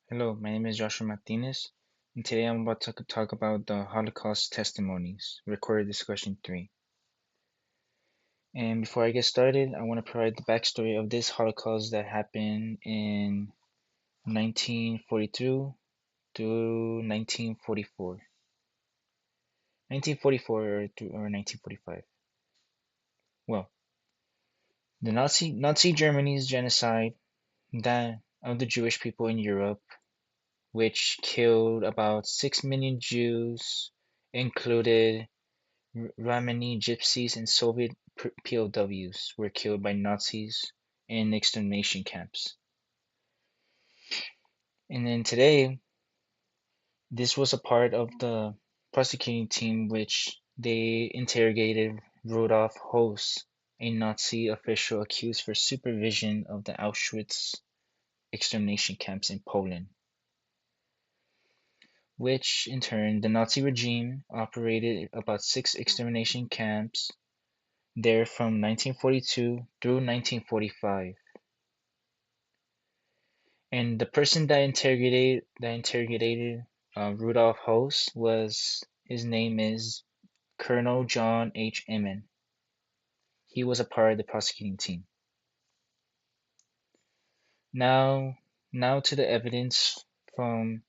Hello, my name is Joshua Martinez, and today I'm about to talk about the Holocaust Testimonies, Recorded Discussion 3. And before I get started, I want to provide the backstory of this Holocaust that happened in 1942 through 1944. 1944 or 1945. Well, the Nazi Germany's genocide that of the Jewish people in Europe, which killed about 6 million Jews, included Romani gypsies and Soviet POWs were killed by Nazis in extermination camps. And then today, this was a part of the prosecuting team which they interrogated Rudolf Höss, a Nazi official accused for supervision of the Auschwitz extermination camps in Poland, which in turn the Nazi regime operated about 6 extermination camps there from 1942 through 1945. And the person that interrogated Rudolf Höss was his name is Colonel John H. Inman. He was a part of the prosecuting team. Now, now to the evidence from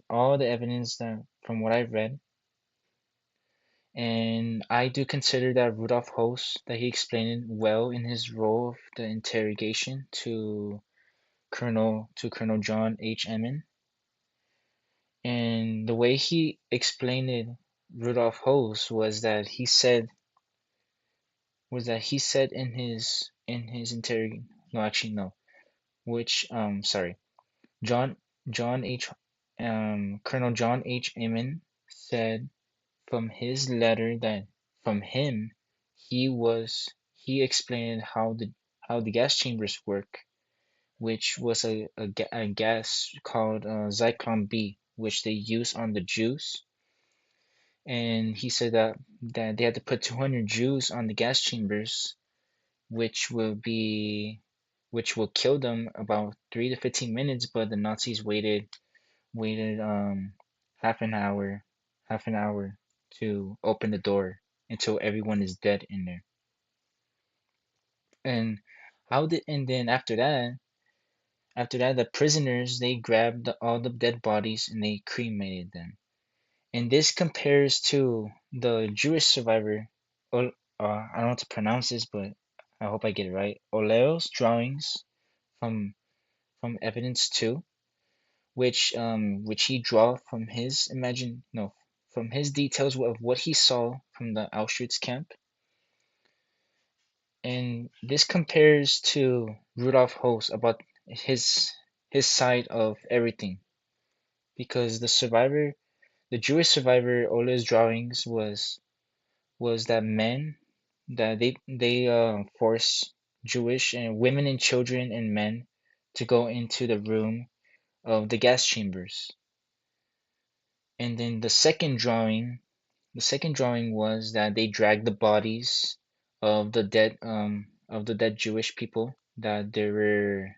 all the evidence that from what I've read, and I do consider that Rudolf Höss that he explained it well in his role of the interrogation to Colonel John H. Inman. And the way he explained it, Rudolf Höss, was that he said in his interrogation, no, actually no, which sorry, John John H Colonel John H. Inman said from his letter that from him he explained how the gas chambers work, which was a gas called Zyklon B, which they use on the Jews. And he said that they had to put 200 Jews on the gas chambers, which will kill them about 3 to 15 minutes, but the Nazis waited half an hour to open the door until everyone is dead in there. And then after that the prisoners, they grabbed all the dead bodies and they cremated them. And this compares to the Jewish survivor, I don't know how to pronounce this, but I hope I get it right. Oleo's drawings from Evidence 2, which he draw from his from his details of what he saw from the Auschwitz camp. And this compares to Rudolf Höss about his side of everything, because the Jewish survivor Ole's drawings was that men that they force Jewish and women and children and men to go into the room of the gas chambers. And then the second drawing was that they dragged the bodies of the dead Jewish people that they were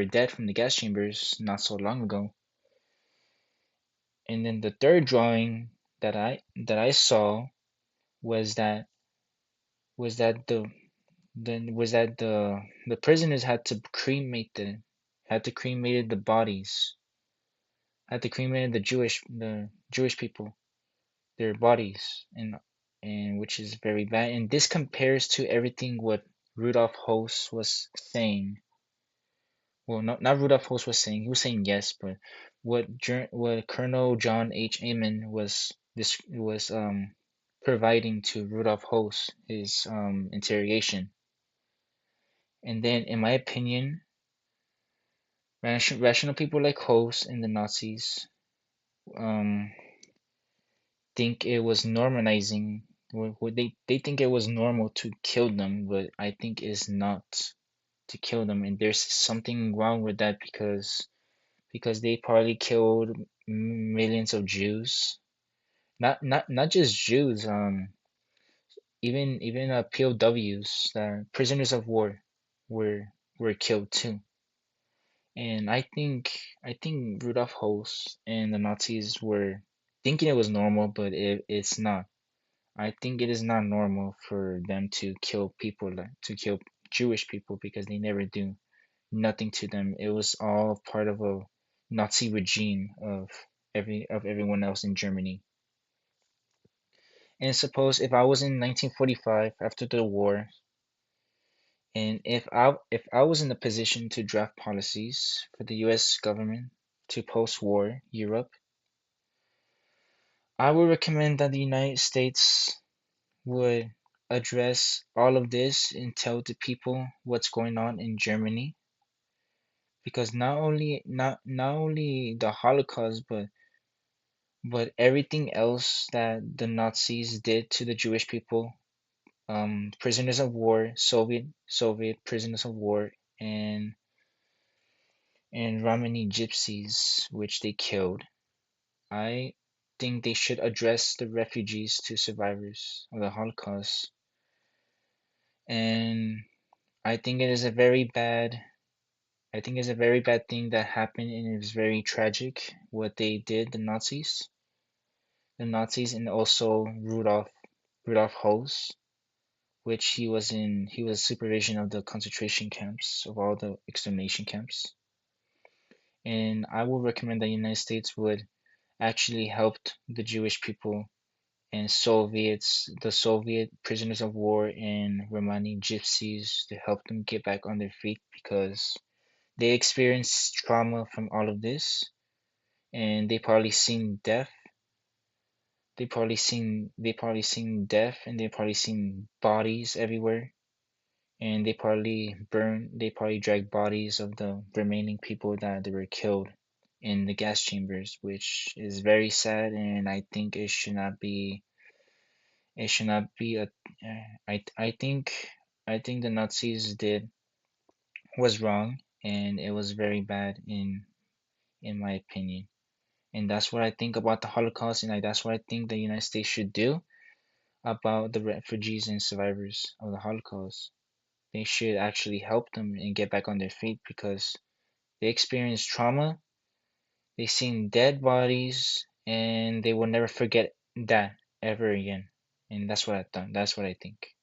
dead from the gas chambers not so long ago. And then the third drawing that I saw was that was that the prisoners had to cremate the bodies, had to cremate the Jewish people, their bodies, and which is very bad. And this compares to everything what Rudolf Höss was saying. Well, not Rudolf Höss was saying. He was saying yes, but what Colonel John H. Inman was providing to Rudolf Höss his interrogation. And then, in my opinion, rational people like Höss and the Nazis um, think it was normalizing. They think it was normal to kill them, but I think it's not to kill them, and there's something wrong with that because they probably killed millions of Jews. Not just Jews. Even POWs, prisoners of war, were killed too. And I think I think Rudolf Host and the Nazis were thinking it was normal, but it's not. I think it is not normal for them to kill people, like to kill Jewish people, because they never do nothing to them. It was all part of a Nazi regime of everyone else in Germany. And suppose if I was in 1945 after the war, and if I was in a position to draft policies for the U.S. government to post-war Europe, I would recommend that the United States would address all of this and tell the people what's going on in Germany, because not only the Holocaust, but everything else that the Nazis did to the Jewish people, prisoners of war, Soviet prisoners of war, and Romani gypsies, which they killed. I think they should address the refugees to survivors of the Holocaust. And I think it is a very bad I think it's a very bad thing that happened, and it was very tragic what they did, the Nazis, and also Rudolf Hess, which he was supervision of the concentration camps, of all the extermination camps. And I would recommend that the United States would actually help the Jewish people and the Soviet prisoners of war and Romani gypsies, to help them get back on their feet, because they experienced trauma from all of this, and they probably seen death, and they probably seen bodies everywhere, and they probably dragged bodies of the remaining people that they were killed in the gas chambers, which is very sad, and I think it should not be a I think the Nazis did was wrong, and it was very bad in my opinion. And that's what I think about the Holocaust, and that's what I think the United States should do about the refugees and survivors of the Holocaust. They should actually help them and get back on their feet, because they experienced trauma, they seen dead bodies, and they will never forget that ever again. And that's what I thought. That's what I think.